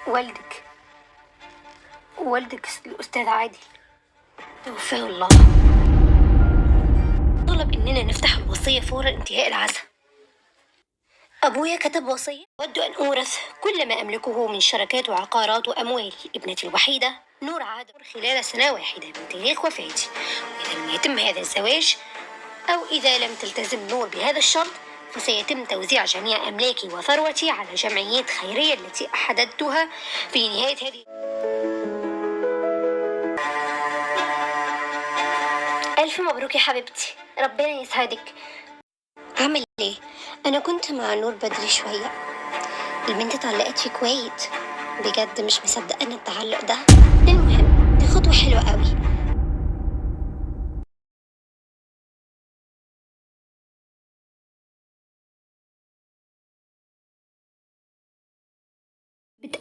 والدك والدك الأستاذ عادل توفاه الله طلب إننا نفتح الوصية فور انتهاء العزاء. أبويا كتب وصية: أود أن أورث كل ما أملكه من شركات وعقارات وأموال ابنتي الوحيدة نور عادل خلال سنة واحدة من تاريخ وفاتي، وإذا لم يتم هذا الزواج أو إذا لم تلتزم نور بهذا الشرط فسيتم توزيع جميع أملاكي وثروتي على جمعيات خيرية التي أحددتها في نهاية هذه. ألف مبروك يا حبيبتي، ربنا يسعدك. أعمل إيه؟ أنا كنت مع نور بدري شوية، البنت اتعلقت في كويت، بجد مش مصدقة إن التعلق ده. المهم دي خطوة حلوة قوي.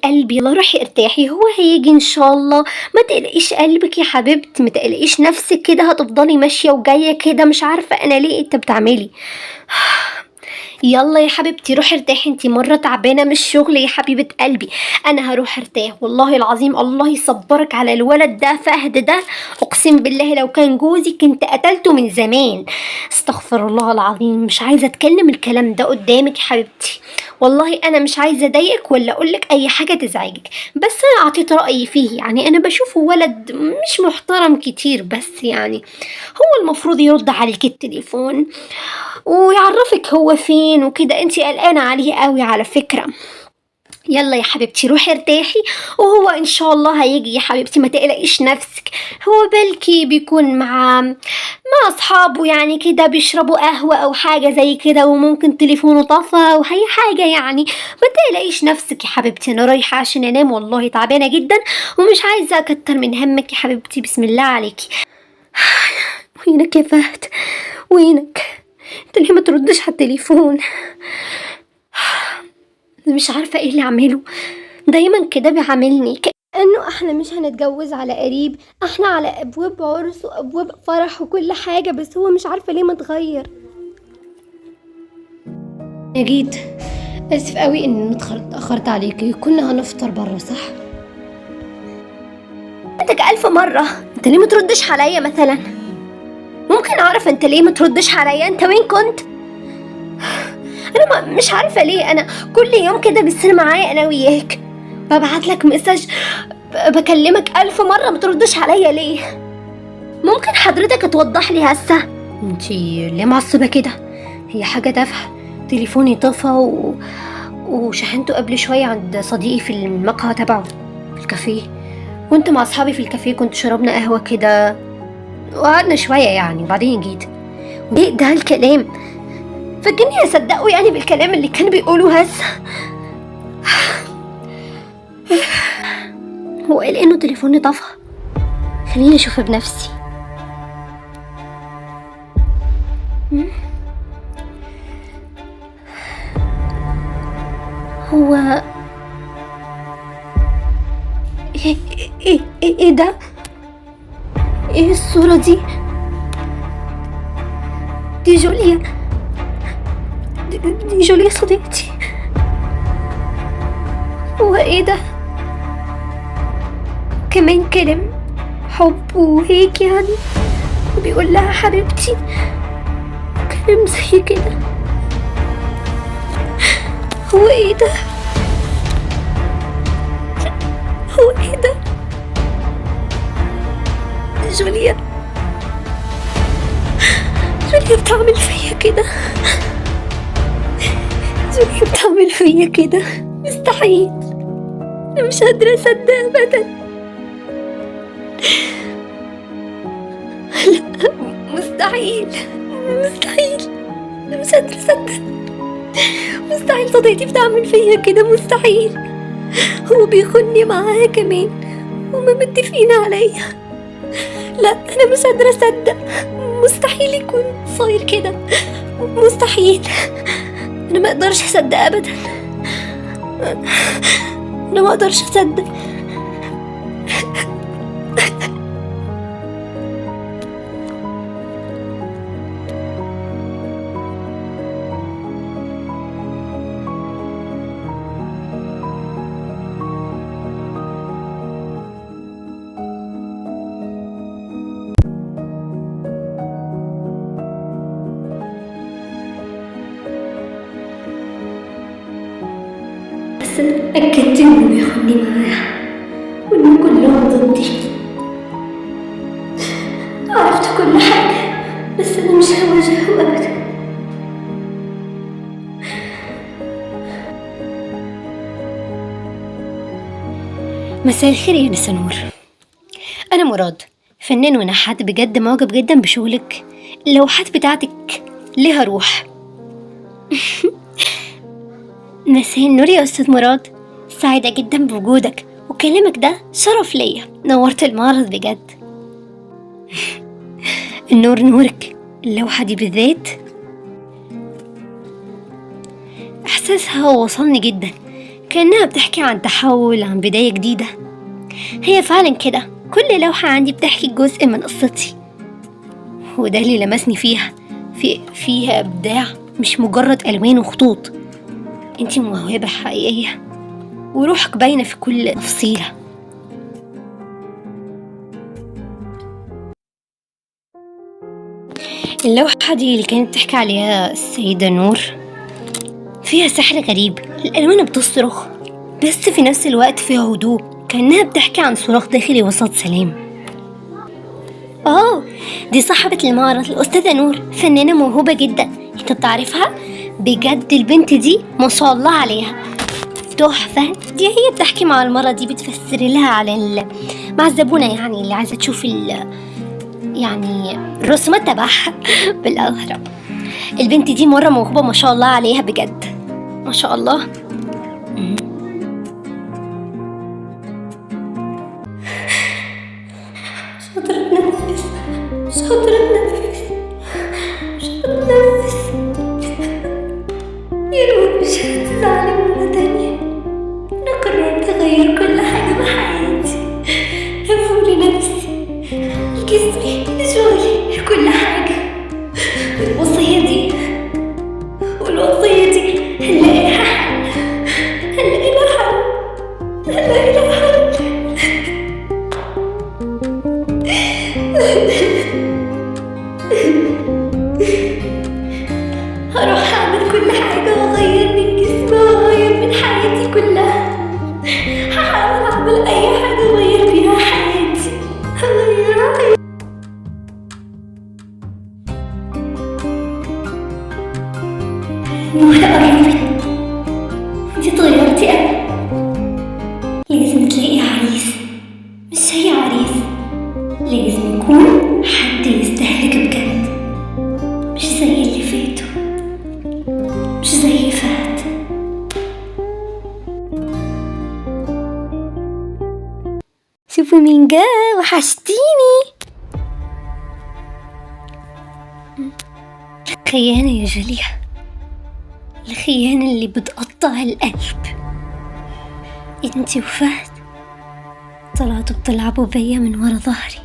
قلبي يلا روحي ارتاحي، هو هيجي ان شاء الله، ما تقلقيش قلبك يا حبيبتي، ما تقلقيش نفسك كده، هتفضلي ماشيه وجايه كده، مش عارفه انا ليه انت بتعملي. يلا يا حبيبتي روحي ارتاحي، انتي مره تعبانه من الشغل يا حبيبه قلبي. انا هروح ارتاح والله العظيم، الله يصبرك على الولد ده فهد ده، اقسم بالله لو كان جوزي كنت قتلته من زمان. استغفر الله العظيم، مش عايزه اتكلم الكلام ده قدامك يا حبيبتي، والله انا مش عايزه اضايقك ولا اقولك اي حاجه تزعجك، بس انا اعطيت رايي فيه، يعني انا بشوفه ولد مش محترم كتير، بس يعني هو المفروض يرد عليك التليفون ويعرفك هو فين وكده، انتي قلقانة عليه قوي على فكرة. يلا يا حبيبتي روحي ارتاحي، وهو ان شاء الله هيجي يا حبيبتي، ما تقلقيش نفسك، هو بلكي بيكون مع اصحابه يعني كده، بيشربوا قهوة او حاجة زي كده، وممكن تليفونه طفى او اي حاجة يعني، ما تقلقيش نفسك يا حبيبتي، انا رايحة عشان انام والله تعبانة جدا، ومش عايزة اكتر من همك يا حبيبتي، بسم الله عليكي. وينك يا فهد، وينك؟ انت ليه ما تردش على التليفون؟ مش عارفة ايه اللي اعمله، دايما كده بيعاملني كأنه احنا مش هنتجوز على قريب، احنا على ابواب عرس وابواب فرح وكل حاجة، بس هو مش عارفة ليه متغير. نجيت، اسف قوي اني اتأخرت عليكي، كنا هنفطر برا صح؟ انتك الف مرة، انت ليه متردش عليا مثلا؟ ممكن اعرف انت ليه متردش عليا؟ انت وين كنت؟ انا مش عارفه ليه، انا كل يوم كده بيصير معايا انا وياك، ببعت لك مسج، بكلمك الف مره ما تردش عليا ليه؟ ممكن حضرتك توضح لي هسه؟ انتي ليه معصبه كده؟ هي حاجه تافهه، تليفوني طفى وشحنته قبل شويه عند صديقي في المقهى تبعه في الكافيه، كنت مع اصحابي في الكافيه، كنت شربنا قهوه كده وقعدنا شويه يعني، وبعدين جيت. ايه ده الكلام؟ فاكرني هصدقه يعني بالكلام اللي كان بيقوله هسه؟ هو قال انه تليفوني طفى، خليني اشوفه بنفسي. هو ايه ده؟ ايه الصورة دي؟ دي جوليا، دي جوليا صديقتي. هو ايه ده؟ كمان كلام حب وهيك يعني، بيقول لها حبيبتي، كلام زي كده. هو ايه ده؟ هو ايه ده؟ جوليا، جوليا بتعمل فيا كده، جوليا بتعمل فيا كده، مستحيل، انا مش قادرة اصدق ابدا. لا مستحيل، مستحيل، انا مش قادرة اصدق، مستحيل صديقتي بتعمل فيا كده، مستحيل، هو بيخوني معاها كمان، هما متفقين عليا، لا انا مش قادرة اصدق، مستحيل يكون صاير كده، مستحيل، انا ما اقدرش اصدق ابدا، انا ما اقدرش اصدق. بس أنا اتأكدت إنه بياخدني معاه وإنه كلهم ضدي. عرفت كل حاجة بس أنا مش هواجهه أبدا. مساء الخير يا نسا نور، أنا مراد، فنان ونحات، بجد معجب جدا بشغلك. اللوحات بتاعتك ليها روح. مساء النور يا أستاذ مراد، سعيدة جدا بوجودك وكلامك ده شرف ليا، نورت المعرض بجد. النور نورك، اللوحة دي بالذات إحساسها وصلني جدا، كأنها بتحكي عن تحول، عن بداية جديدة. هي فعلا كده، كل لوحة عندي بتحكي جزء من قصتي، وده اللي لمسني فيها. فيها إبداع، مش مجرد ألوان وخطوط. انتي موهبة حقيقية وروحك باينة في كل تفصيلة. اللوحة دي اللي كانت بتحكي عليها السيدة نور فيها سحر غريب، الألوان بتصرخ بس في نفس الوقت فيها هدوء، كأنها بتحكي عن صراخ داخلي وسط سلام. دي صاحبة المعرض الأستاذة نور، فنانة موهوبة جدا. انت بتعرفها؟ بجد البنت دي ما شاء الله عليها تحفة. دي هي بتحكي مع المرة دي، بتفسر لها على مع الزبونة يعني اللي عايزة تشوف يعني الرسومات تبعها بالأغرب. البنت دي مرة موهوبة ما شاء الله عليها بجد، ما شاء الله. شاطرة تنفس يا نور، مش هتزعلي مرة تانية. أنا قررت أغير كل حاجة بحياتي، أفهم لنفسي، جسمي، شغلي، كل حاجة. والوصية دي هنلاقي لها حل. هروح أعمل كل حاجة وأغير من جسمي وأغير من حياتي كلها. هحاول أعمل أي حاجة أغير بيها حياتي، هغيرها. نور قربت، انتي اتغيرتي أوي. لازم تلاقي عريس، مش أي عريس، لازم يكون حد يستهلك بجد، مش زي اللي فاتوا، مش زي فهد. شوفوا مين جا، وحشتيني. الخيانة يا جوليا، الخيانة اللي بتقطع القلب. انتي وفهد طلعتوا بتلعبوا بيا من ورا ظهري،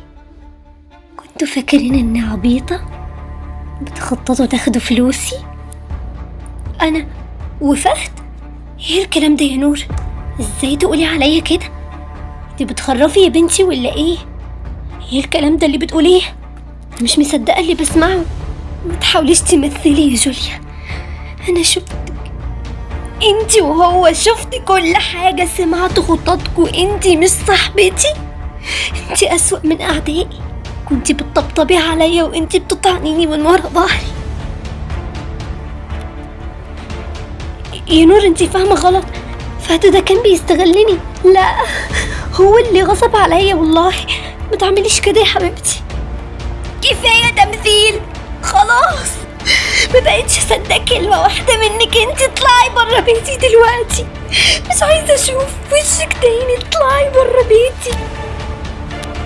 كنتوا فاكرين اني عبيطة بتخططوا تاخدوا فلوسي. انا وفهد؟ ايه الكلام ده يا نور؟ ازاي تقولي عليا كده؟ انتي بتخرفي يا بنتي ولا ايه؟ ايه الكلام ده اللي بتقوليه؟ مش مصدقة اللي بسمعه. ما تحاوليش تمثلي يا جوليا، انا شفتك انتي وهو، شفت كل حاجة، سمعت خططكوا. انتي مش صاحبتي، انتي أسوأ من أعدائي. كنتي بتطبطبي عليا وانتي بتطعنيني من ورا ظهري. يا نور انتي فاهمة غلط، فهد ده كان بيستغلني. لا، هو اللي غصب عليا والله. ما تعمليش كده يا حبيبتي، كفاية تمثيل خلاص. ما بقتش اصدق كلمة واحدة منك. انتي اطلعي برا بيتي دلوقتي، مش عايزة اشوف وشك تاني. اطلعي برا بيتي،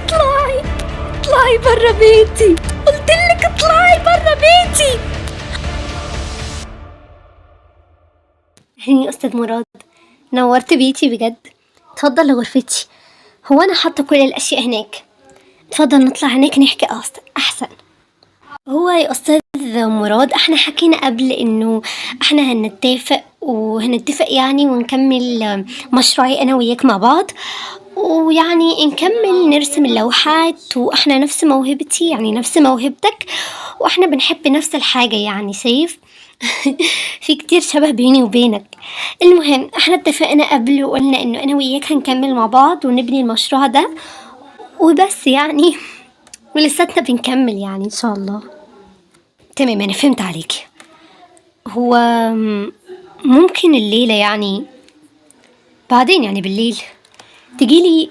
اطلعي برا بيتي، قلتلك اطلعي برا بيتي. هني أستاذ مراد، نورت بيتي بجد. اتفضل لغرفتي، هو أنا حاطة كل الأشياء هناك. اتفضل نطلع هناك نحكي أحسن. هو يا أستاذ مراد، احنا حكينا قبل إنه احنا هنتفق يعني ونكمل مشروعي أنا وياك مع بعض، ويعني نكمل نرسم اللوحات، واحنا نفس موهبتي يعني نفس موهبتك، واحنا بنحب نفس الحاجة يعني. شايف في كتير شبه بيني وبينك. المهم احنا اتفقنا قبل وقلنا انه انا وياك هنكمل مع بعض ونبني المشروع ده وبس يعني، ولساتنا بنكمل يعني ان شاء الله. تمام انا فهمت عليك. هو ممكن الليلة يعني بعدين يعني بالليل تجيلي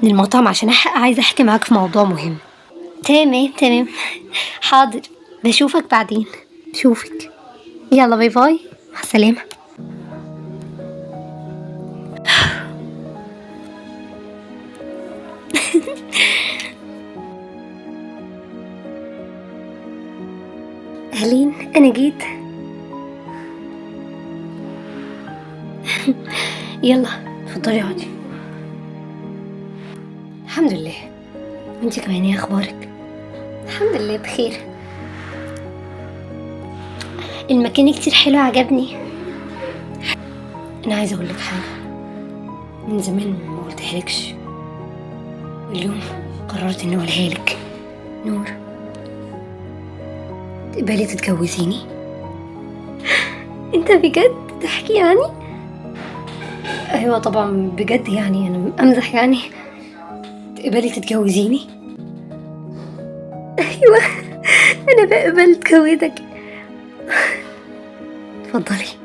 للمطعم عشان عايزة احكي معاك في موضوع مهم. تمام تمام. حاضر. بشوفك بعدين. بشوفك. يلا باي باي. مع السلامة. أهلين أنا جيت. يلا اتفضلي اقعدي. الحمد لله. وانتي كمان ايه اخبارك؟ الحمد لله بخير. المكان كتير حلو عجبني. انا عايزه اقول لك حاجه من زمان ما قلتهالكش، واليوم قررت اني اقولها لك. نور، تقبلي تتجوزيني؟ انت بجد تحكي يعني؟ ايوه طبعا بجد يعني انا امزح يعني. تقبلي تتجوزيني؟ ايوه انا بقبل اتجوزك. اتفضلي.